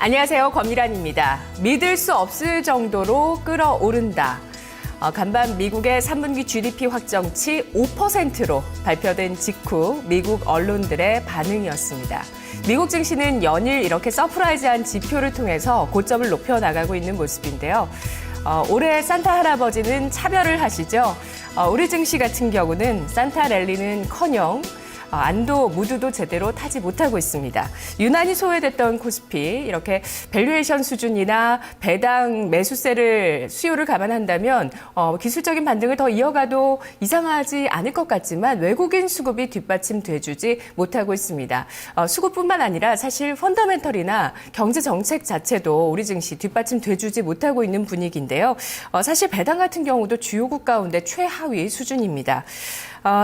안녕하세요. 권미란입니다. 믿을 수 없을 정도로 끌어오른다. 간밤 미국의 3분기 GDP 확정치 5%로 발표된 직후 미국 언론들의 반응이었습니다. 미국 증시는 연일 이렇게 서프라이즈한 지표를 통해서 고점을 높여나가고 있는 모습인데요. 올해 산타 할아버지는 차별을 하시죠. 우리 증시 같은 경우는 산타 랠리는커녕 안도 무드도 제대로 타지 못하고 있습니다. 유난히 소외됐던 코스피 이렇게 밸류에이션 수준이나 배당 매수세를 수요를 감안한다면 기술적인 반등을 더 이어가도 이상하지 않을 것 같지만 외국인 수급이 뒷받침돼주지 못하고 있습니다. 수급뿐만 아니라 사실 펀더멘털이나 경제 정책 자체도 우리 증시 뒷받침돼주지 못하고 있는 분위기인데요. 사실 배당 같은 경우도 주요국 가운데 최하위 수준입니다.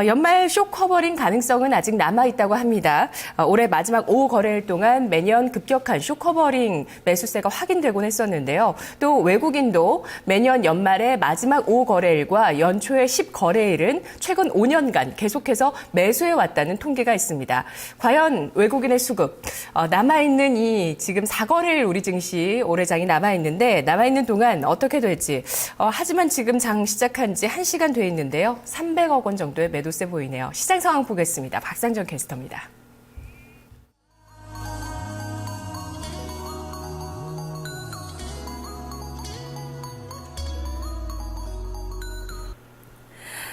연말 쇼 커버링 가능성은 아직 남아있다고 합니다. 올해 마지막 5거래일 동안 매년 급격한 쇼 커버링 매수세가 확인되곤 했었는데요. 또 외국인도 매년 연말에 마지막 5거래일과 연초의 10거래일은 최근 5년간 계속해서 매수해왔다는 통계가 있습니다. 과연 외국인의 수급, 남아있는 이 지금 4거래일 우리 증시 올해장이 남아있는데 남아있는 동안 어떻게 될지. 하지만 지금 장 시작한 지 1시간 돼 있는데요. 300억 원 정도의 매도세 보이네요. 시장 상황 보겠습니다. 박상정 캐스터입니다.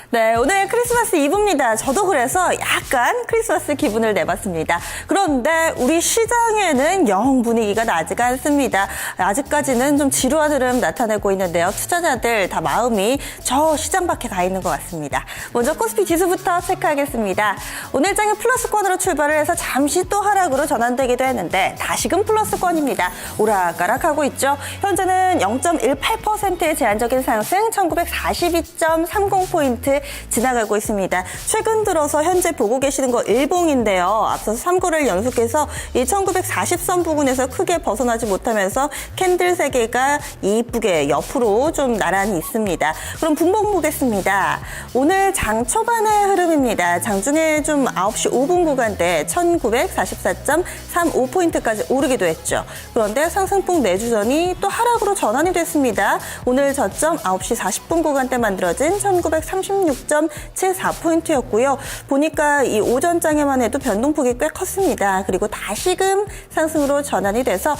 네, 오늘 크리스마스 이브입니다. 저도 그래서 약간 크리스마스 기분을 내봤습니다. 그런데 우리 시장에는 영 분위기가 나지가 않습니다. 아직까지는 좀 지루한 흐름 나타내고 있는데요. 투자자들 다 마음이 저 시장 밖에 가 있는 것 같습니다. 먼저 코스피 지수부터 체크하겠습니다. 오늘 장이 플러스권으로 출발을 해서 잠시 또 하락으로 전환되기도 했는데 다시금 플러스권입니다. 오락가락하고 있죠. 현재는 0.18%의 제한적인 상승, 1942.30포인트 지나가고 있습니다. 최근 들어서 현재 보고 계시는 거 일봉인데요. 앞서서 3거래를 연속해서 이 1940선 부근에서 크게 벗어나지 못하면서 캔들 3개가 이쁘게 옆으로 좀 나란히 있습니다. 그럼 분봉 보겠습니다. 오늘 장 초반의 흐름입니다. 장중에 좀 9시 5분 구간대 1944.35포인트까지 오르기도 했죠. 그런데 상승폭 내주전이 또 하락으로 전환이 됐습니다. 오늘 저점 9시 40분 구간대 만들어진 1936.74포인트였고요. 보니까 이 오전장에만 해도 변동폭이 꽤 컸습니다. 그리고 다시금 상승으로 전환이 돼서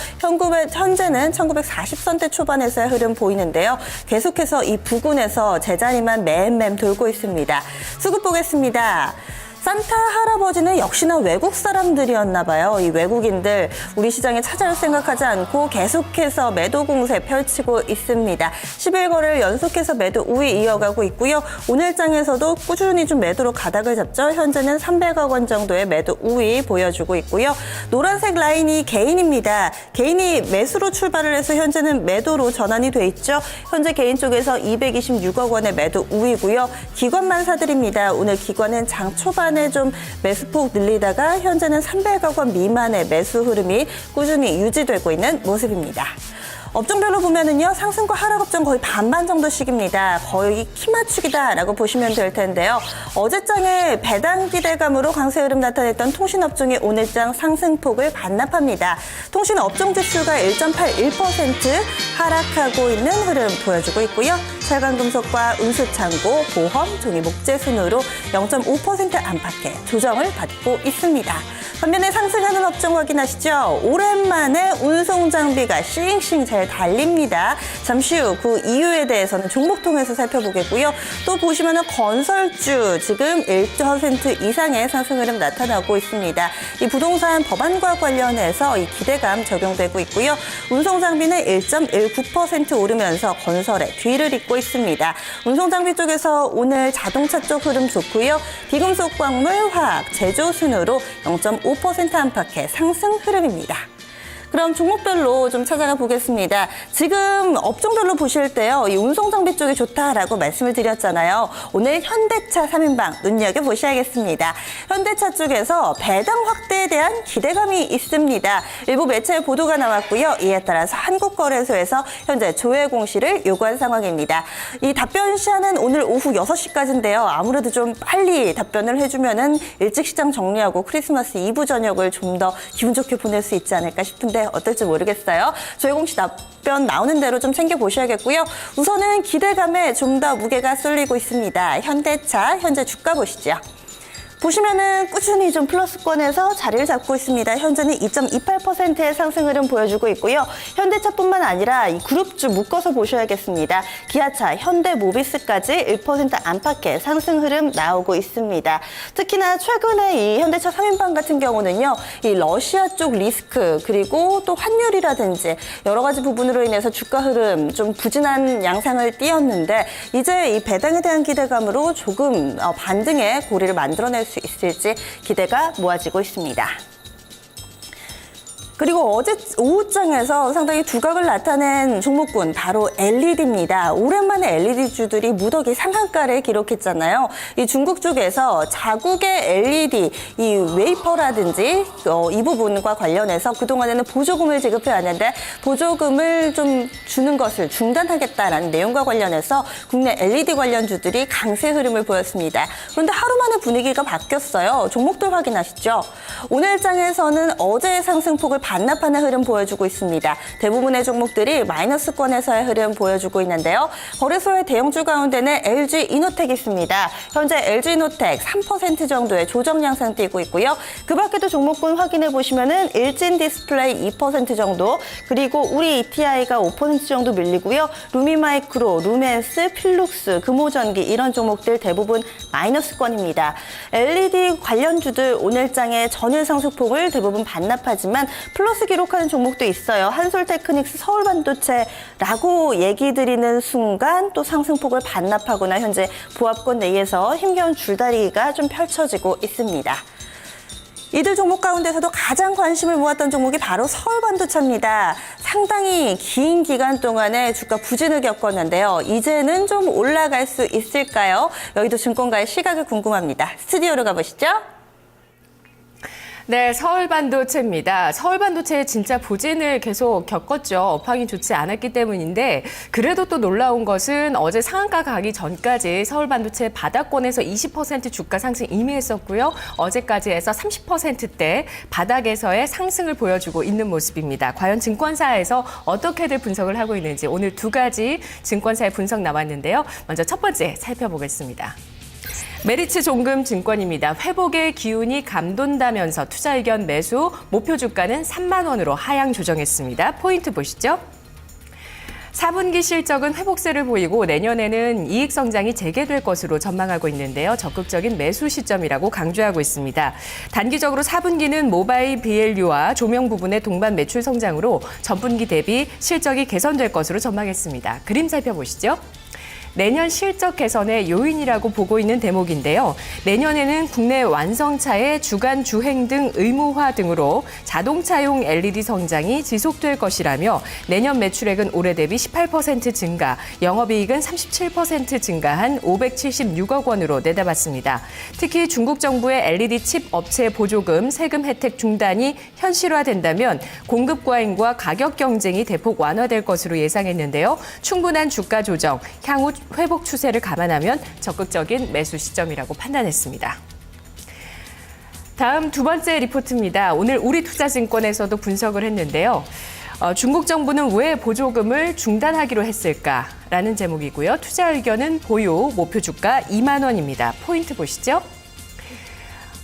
현재는 1940선대 초반에서의 흐름 보이는데요. 계속해서 이 부근에서 제자리만 맴맴 돌고 있습니다. 수급 보겠습니다. 산타 할아버지는 역시나 외국 사람들이었나 봐요. 이 외국인들 우리 시장에 찾아올 생각하지 않고 계속해서 매도 공세 펼치고 있습니다. 11거래를 연속해서 매도 우위 이어가고 있고요. 오늘 장에서도 꾸준히 좀 매도로 가닥을 잡죠. 현재는 300억 원 정도의 매도 우위 보여주고 있고요. 노란색 라인이 개인입니다. 개인이 매수로 출발을 해서 현재는 매도로 전환이 돼 있죠. 현재 개인 쪽에서 226억 원의 매도 우위고요. 기관만 사들입니다. 오늘 기관은 장 초반 좀 매수폭 늘리다가 현재는 300억 원 미만의 매수 흐름이 꾸준히 유지되고 있는 모습입니다. 업종별로 보면은요, 상승과 하락 업종 거의 반반 정도씩입니다. 거의 키 맞추기다라고 보시면 될 텐데요. 어제장에 배당 기대감으로 강세 흐름 나타냈던 통신업종이 오늘장 상승폭을 반납합니다. 통신 업종 지수가 1.81% 하락하고 있는 흐름 보여주고 있고요. 철강금속과 운수창고, 보험, 종이 목재 순으로 0.5% 안팎의 조정을 받고 있습니다. 반면에 상승하는 업종 확인하시죠. 오랜만에 운송장비가 싱싱 잘 달립니다. 잠시 후 그 이유에 대해서는 종목 통해서 살펴보겠고요. 또 보시면 건설주 지금 1% 이상의 상승 흐름 나타나고 있습니다. 이 부동산 법안과 관련해서 이 기대감 적용되고 있고요. 운송장비는 1.19% 오르면서 건설에 뒤를 잇고 있습니다. 운송장비 쪽에서 오늘 자동차 쪽 흐름 좋고요. 비금속, 광물, 화학, 제조 순으로 0.5% 안팎의 상승 흐름입니다. 그럼 종목별로 좀 찾아가 보겠습니다. 지금 업종별로 보실 때요, 이 운송장비 쪽이 좋다라고 말씀을 드렸잖아요. 오늘 현대차 3인방 눈여겨보셔야겠습니다. 현대차 쪽에서 배당 확대에 대한 기대감이 있습니다. 일부 매체의 보도가 나왔고요. 이에 따라서 한국거래소에서 현재 조회 공시를 요구한 상황입니다. 이 답변 시한은 오늘 오후 6시까지인데요. 아무래도 좀 빨리 답변을 해주면은 일찍 시장 정리하고 크리스마스 이브 저녁을 좀 더 기분 좋게 보낼 수 있지 않을까 싶은데 싶은데 어떨지 모르겠어요. 조혜공 씨 답변 나오는 대로 좀 챙겨보셔야겠고요. 우선은 기대감에 좀 더 무게가 쏠리고 있습니다. 현대차 현재 주가 보시죠. 보시면은 꾸준히 좀 플러스권에서 자리를 잡고 있습니다. 현재는 2.28%의 상승 흐름 보여주고 있고요. 현대차뿐만 아니라 이 그룹주 묶어서 보셔야겠습니다. 기아차, 현대모비스까지 1% 안팎의 상승 흐름 나오고 있습니다. 특히나 최근에 이 현대차 3인방 같은 경우는요, 이 러시아 쪽 리스크 그리고 또 환율이라든지 여러 가지 부분으로 인해서 주가 흐름 좀 부진한 양상을 띄었는데 이제 이 배당에 대한 기대감으로 조금 반등의 고리를 만들어낼 수 있을지 기대가 모아지고 있습니다. 그리고 어제 오후장에서 상당히 두각을 나타낸 종목군 바로 LED입니다. 오랜만에 LED주들이 무더기 상한가를 기록했잖아요. 이 중국 쪽에서 자국의 LED, 이 웨이퍼라든지 이 부분과 관련해서 그동안에는 보조금을 지급해왔는데 보조금을 좀 주는 것을 중단하겠다라는 내용과 관련해서 국내 LED 관련주들이 강세 흐름을 보였습니다. 그런데 하루 만에 분위기가 바뀌었어요. 종목들 확인하시죠. 오늘 장에서는 어제의 상승폭을 반납하는 흐름 보여주고 있습니다. 대부분의 종목들이 마이너스권에서의 흐름 보여주고 있는데요. 거래소의 대형주 가운데는 LG이노텍 있습니다. 현재 LG이노텍 3% 정도의 조정 양상 띄고 있고요. 그 밖에도 종목군 확인해 보시면은 일진디스플레이 2% 정도, 그리고 우리 ETI가 5% 정도 밀리고요. 루미마이크로, 루멘스, 필룩스, 금호전기 이런 종목들 대부분 마이너스권입니다. LED 관련주들 오늘 장의 전일 상승폭을 대부분 반납하지만 플러스 기록하는 종목도 있어요. 한솔테크닉스, 서울반도체라고 얘기 드리는 순간 또 상승폭을 반납하거나 현재 보합권 내에서 힘겨운 줄다리기가 좀 펼쳐지고 있습니다. 이들 종목 가운데서도 가장 관심을 모았던 종목이 바로 서울반도체입니다. 상당히 긴 기간 동안에 주가 부진을 겪었는데요. 이제는 좀 올라갈 수 있을까요? 여의도 증권가의 시각을 궁금합니다. 스튜디오로 가보시죠. 네, 서울반도체입니다. 서울반도체 진짜 부진을 계속 겪었죠. 업황이 좋지 않았기 때문인데 그래도 또 놀라운 것은 어제 상한가 가기 전까지 서울반도체 바닥권에서 20% 주가 상승 임의했었고요. 어제까지 해서 30%대 바닥에서의 상승을 보여주고 있는 모습입니다. 과연 증권사에서 어떻게들 분석을 하고 있는지 오늘 두 가지 증권사의 분석 나왔는데요. 먼저 첫 번째 살펴보겠습니다. 메리츠 종금증권입니다. 회복의 기운이 감돈다면서 투자 의견 매수, 목표 주가는 3만 원으로 하향 조정했습니다. 포인트 보시죠. 4분기 실적은 회복세를 보이고 내년에는 이익 성장이 재개될 것으로 전망하고 있는데요. 적극적인 매수 시점이라고 강조하고 있습니다. 단기적으로 4분기는 모바일 BLU와 조명 부분의 동반 매출 성장으로 전분기 대비 실적이 개선될 것으로 전망했습니다. 그림 살펴보시죠. 내년 실적 개선의 요인이라고 보고 있는 대목인데요. 내년에는 국내 완성차의 주간 주행 등 의무화 등으로 자동차용 LED 성장이 지속될 것이라며 내년 매출액은 올해 대비 18% 증가, 영업이익은 37% 증가한 576억 원으로 내다봤습니다. 특히 중국 정부의 LED 칩 업체 보조금, 세금 혜택 중단이 현실화된다면 공급 과잉과 가격 경쟁이 대폭 완화될 것으로 예상했는데요. 충분한 주가 조정, 향후 회복 추세를 감안하면 적극적인 매수 시점이라고 판단했습니다. 다음 두 번째 리포트입니다. 오늘 우리투자증권에서도 분석을 했는데요. 중국 정부는 왜 보조금을 중단하기로 했을까라는 제목이고요. 투자 의견은 보유, 목표 주가 2만 원입니다. 포인트 보시죠.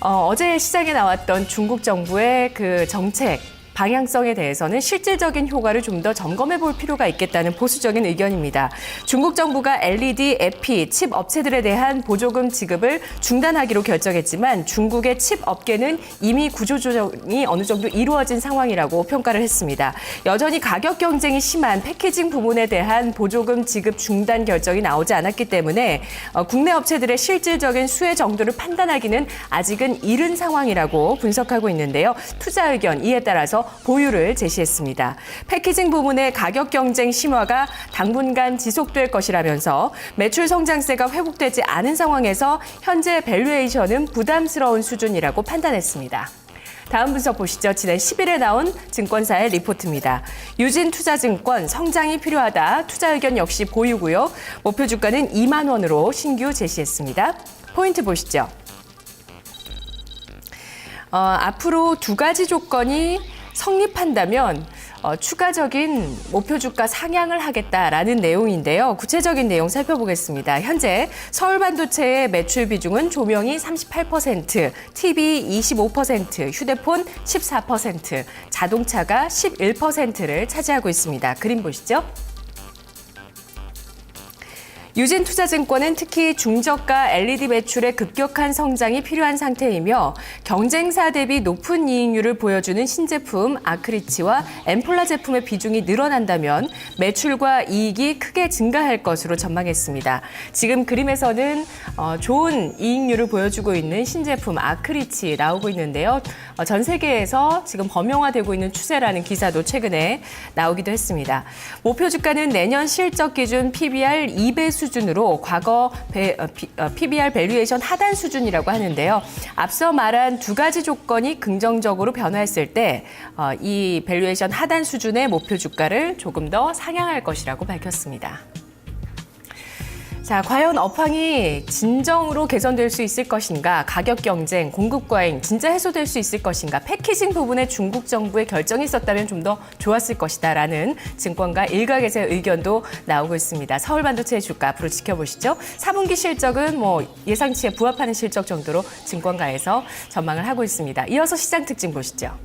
어제 시장에 나왔던 중국 정부의 그 정책 방향성에 대해서는 실질적인 효과를 좀 더 점검해 볼 필요가 있겠다는 보수적인 의견입니다. 중국 정부가 LED, 에피, 칩 업체들에 대한 보조금 지급을 중단하기로 결정했지만 중국의 칩 업계는 이미 구조조정이 어느 정도 이루어진 상황이라고 평가를 했습니다. 여전히 가격 경쟁이 심한 패키징 부문에 대한 보조금 지급 중단 결정이 나오지 않았기 때문에 국내 업체들의 실질적인 수혜 정도를 판단하기는 아직은 이른 상황이라고 분석하고 있는데요. 투자 의견 이에 따라서 보유를 제시했습니다. 패키징 부문의 가격 경쟁 심화가 당분간 지속될 것이라면서 매출 성장세가 회복되지 않은 상황에서 현재 밸류에이션은 부담스러운 수준이라고 판단했습니다. 다음 분석 보시죠. 지난 10일에 나온 증권사의 리포트입니다. 유진투자증권 성장이 필요하다. 투자 의견 역시 보유고요. 목표 주가는 2만 원으로 신규 제시했습니다. 포인트 보시죠. 앞으로 두 가지 조건이 성립한다면 추가적인 목표 주가 상향을 하겠다라는 내용인데요. 구체적인 내용 살펴보겠습니다. 현재 서울 반도체의 매출 비중은 조명이 38%, TV 25%, 휴대폰 14%, 자동차가 11%를 차지하고 있습니다. 그림 보시죠. 유진투자증권은 특히 중저가 LED 매출의 급격한 성장이 필요한 상태이며 경쟁사 대비 높은 이익률을 보여주는 신제품 아크리치와 엠폴라 제품의 비중이 늘어난다면 매출과 이익이 크게 증가할 것으로 전망했습니다. 지금 그림에서는 좋은 이익률을 보여주고 있는 신제품 아크리치 나오고 있는데요. 전 세계에서 지금 범용화되고 있는 추세라는 기사도 최근에 나오기도 했습니다. 목표 주가는 내년 실적 기준 PBR 2배 수준으로 과거 PBR 밸류에이션 하단 수준이라고 하는데요. 앞서 말한 두 가지 조건이 긍정적으로 변화했을 때 이 밸류에이션 하단 수준의 목표 주가를 조금 더 상향할 것이라고 밝혔습니다. 자, 과연 업황이 진정으로 개선될 수 있을 것인가? 가격 경쟁, 공급 과잉 진짜 해소될 수 있을 것인가? 패키징 부분에 중국 정부의 결정이 있었다면 좀 더 좋았을 것이다라는 증권가 일각에서의 의견도 나오고 있습니다. 서울 반도체의 주가 앞으로 지켜보시죠. 4분기 실적은 예상치에 부합하는 실적 정도로 증권가에서 전망을 하고 있습니다. 이어서 시장 특징 보시죠.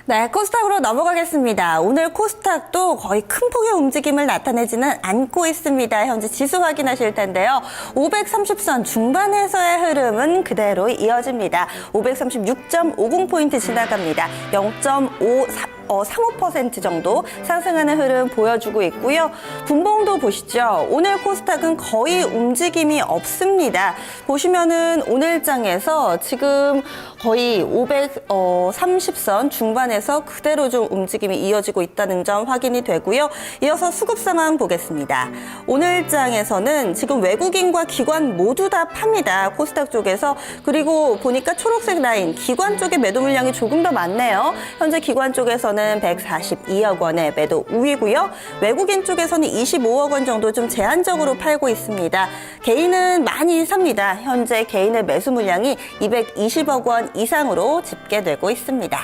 네, 코스닥으로 넘어가겠습니다. 오늘 코스닥도 거의 큰 폭의 움직임을 나타내지는 않고 있습니다. 현재 지수 확인하실 텐데요. 530선 중반에서의 흐름은 그대로 이어집니다. 536.50포인트 지나갑니다. 0.35% 정도 상승하는 흐름 보여주고 있고요. 분봉도 보시죠. 오늘 코스닥은 거의 움직임이 없습니다. 보시면은 오늘장에서 지금 거의 530선 중반에서 그대로 좀 움직임이 이어지고 있다는 점 확인이 되고요. 이어서 수급 상황 보겠습니다. 오늘장에서는 지금 외국인과 기관 모두 다 팝니다. 코스닥 쪽에서. 그리고 보니까 초록색 라인 기관 쪽의 매도 물량이 조금 더 많네요. 현재 기관 쪽에서는 142억 원의 매도 우위고요. 외국인 쪽에서는 25억 원 정도 좀 제한적으로 팔고 있습니다. 개인은 많이 삽니다. 현재 개인의 매수 물량이 220억 원 이상으로 집계되고 있습니다.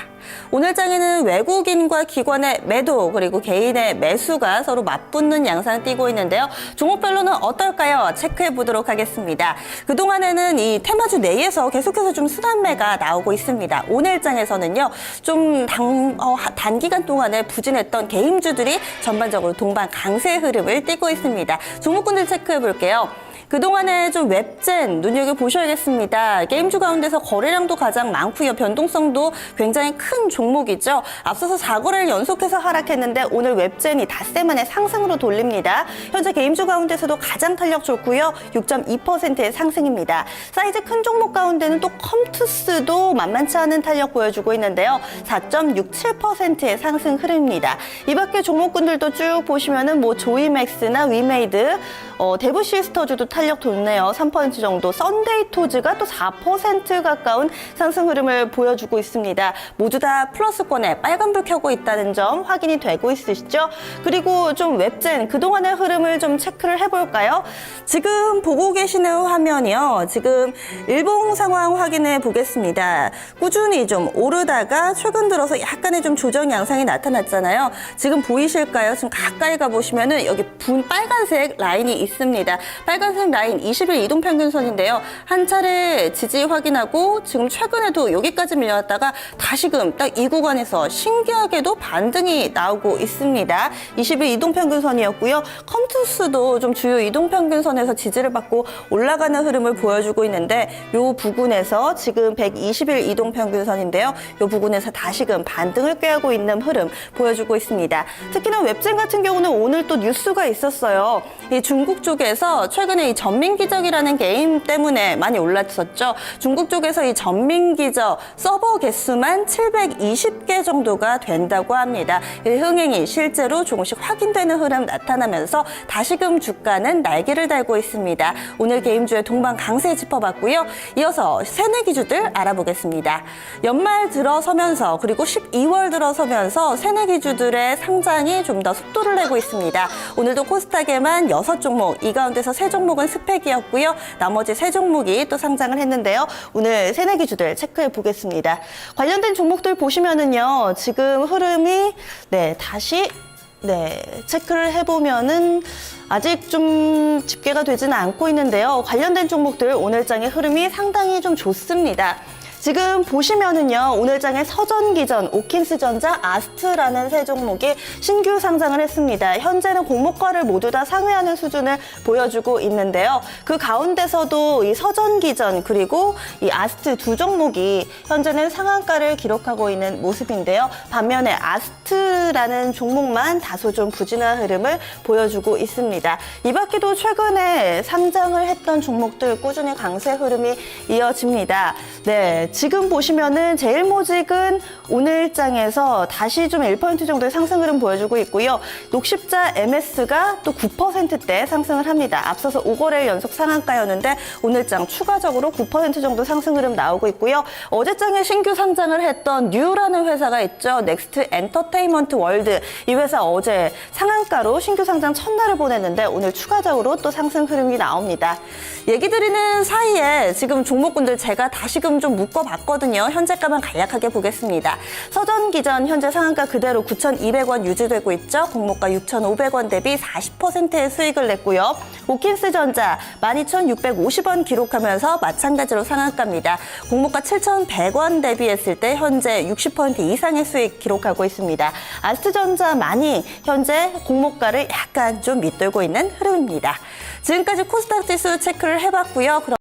오늘 장에는 외국인과 기관의 매도 그리고 개인의 매수가 서로 맞붙는 양상 띄고 있는데요. 종목별로는 어떨까요? 체크해 보도록 하겠습니다. 그동안에는 이 테마주 내에서 계속해서 좀 순환매가 나오고 있습니다. 오늘 장에서는요. 좀 단기간 동안에 부진했던 개인주들이 전반적으로 동반 강세 흐름을 띠고 있습니다. 종목군들 체크해 볼게요. 그동안에 좀 웹젠 눈여겨보셔야겠습니다. 게임주 가운데서 거래량도 가장 많고요. 변동성도 굉장히 큰 종목이죠. 앞서서 4거래를 연속해서 하락했는데 오늘 웹젠이 닷새 만에 상승으로 돌립니다. 현재 게임주 가운데서도 가장 탄력 좋고요. 6.2%의 상승입니다. 사이즈 큰 종목 가운데는 또 컴투스도 만만치 않은 탄력 보여주고 있는데요. 4.67%의 상승 흐름입니다. 이 밖에 종목군들도 쭉 보시면은 조이맥스나 위메이드, 데브시스터주도 탄력 좋네요. 3% 정도. 썬데이토즈가 또 4% 가까운 상승 흐름을 보여주고 있습니다. 모두 다 플러스권에 빨간불 켜고 있다는 점 확인이 되고 있으시죠? 그리고 좀 웹젠 그동안의 흐름을 좀 체크를 해볼까요? 지금 보고 계시는 화면이요. 지금 일봉 상황 확인해 보겠습니다. 꾸준히 좀 오르다가 최근 들어서 약간의 좀 조정 양상이 나타났잖아요. 지금 보이실까요? 지금 가까이 가보시면은 여기 빨간색 라인이 있습니다. 빨간색 라인 20일 이동평균선인데요. 한 차례 지지 확인하고 지금 최근에도 여기까지 밀려났다가 다시금 딱 이 구간에서 신기하게도 반등이 나오고 있습니다. 20일 이동평균선이었고요. 컴투스도 좀 주요 이동평균선에서 지지를 받고 올라가는 흐름을 보여주고 있는데 이 부근에서 지금 120일 이동평균선인데요. 이 부근에서 다시금 반등을 꾀하고 있는 흐름 보여주고 있습니다. 특히나 웹젠 같은 경우는 오늘 또 뉴스가 있었어요. 이 중국 쪽에서 최근에 이 전민기적이라는 게임 때문에 많이 올랐었죠. 중국 쪽에서 이 전민기적 서버 개수만 720개 정도가 된다고 합니다. 이 흥행이 실제로 조금씩 확인되는 흐름 나타나면서 다시금 주가는 날개를 달고 있습니다. 오늘 게임주의 동반 강세 짚어봤고요. 이어서 새내기주들 알아보겠습니다. 연말 들어서면서 그리고 12월 들어서면서 새내기주들의 상장이 좀 더 속도를 내고 있습니다. 오늘도 코스닥에만 6종목, 이 가운데서 3종목은 스펙이었고요. 나머지 세 종목이 또 상장을 했는데요. 오늘 새내기주들 체크해 보겠습니다. 관련된 종목들 보시면은요. 지금 흐름이 다시 체크를 해보면은 아직 좀 집계가 되지는 않고 있는데요. 관련된 종목들 오늘장의 흐름이 상당히 좀 좋습니다. 지금 보시면은요, 오늘장의 서전기전, 오킨스전자, 아스트라는 세 종목이 신규 상장을 했습니다. 현재는 공모가를 모두 다 상회하는 수준을 보여주고 있는데요. 그 가운데서도 이 서전기전 그리고 이 아스트 두 종목이 현재는 상한가를 기록하고 있는 모습인데요. 반면에 아스트라는 종목만 다소 좀 부진한 흐름을 보여주고 있습니다. 이 밖에도 최근에 상장을 했던 종목들 꾸준히 강세 흐름이 이어집니다. 지금 보시면은 제일모직은 오늘장에서 다시 좀 1% 정도의 상승 흐름 보여주고 있고요. 녹십자 MS가 또 9%대 상승을 합니다. 앞서서 5거래일 연속 상한가였는데 오늘장 추가적으로 9% 정도 상승 흐름 나오고 있고요. 어제장에 신규 상장을 했던 뉴라는 회사가 있죠. 넥스트 엔터테인먼트 월드. 이 회사 어제 상한가로 신규 상장 첫날을 보냈는데 오늘 추가적으로 또 상승 흐름이 나옵니다. 얘기 드리는 사이에 지금 종목군들 제가 다시금 좀 묶어봤거든요. 현재가만 간략하게 보겠습니다. 서전기전 현재 상한가 그대로 9,200원 유지되고 있죠. 공모가 6,500원 대비 40%의 수익을 냈고요. 오킨스전자 12,650원 기록하면서 마찬가지로 상한가입니다. 공모가 7,100원 대비했을 때 현재 60% 이상의 수익 기록하고 있습니다. 아스트전자 많이 현재 공모가를 약간 좀 밑돌고 있는 흐름입니다. 지금까지 코스닥 지수 체크를 해봤고요. 그럼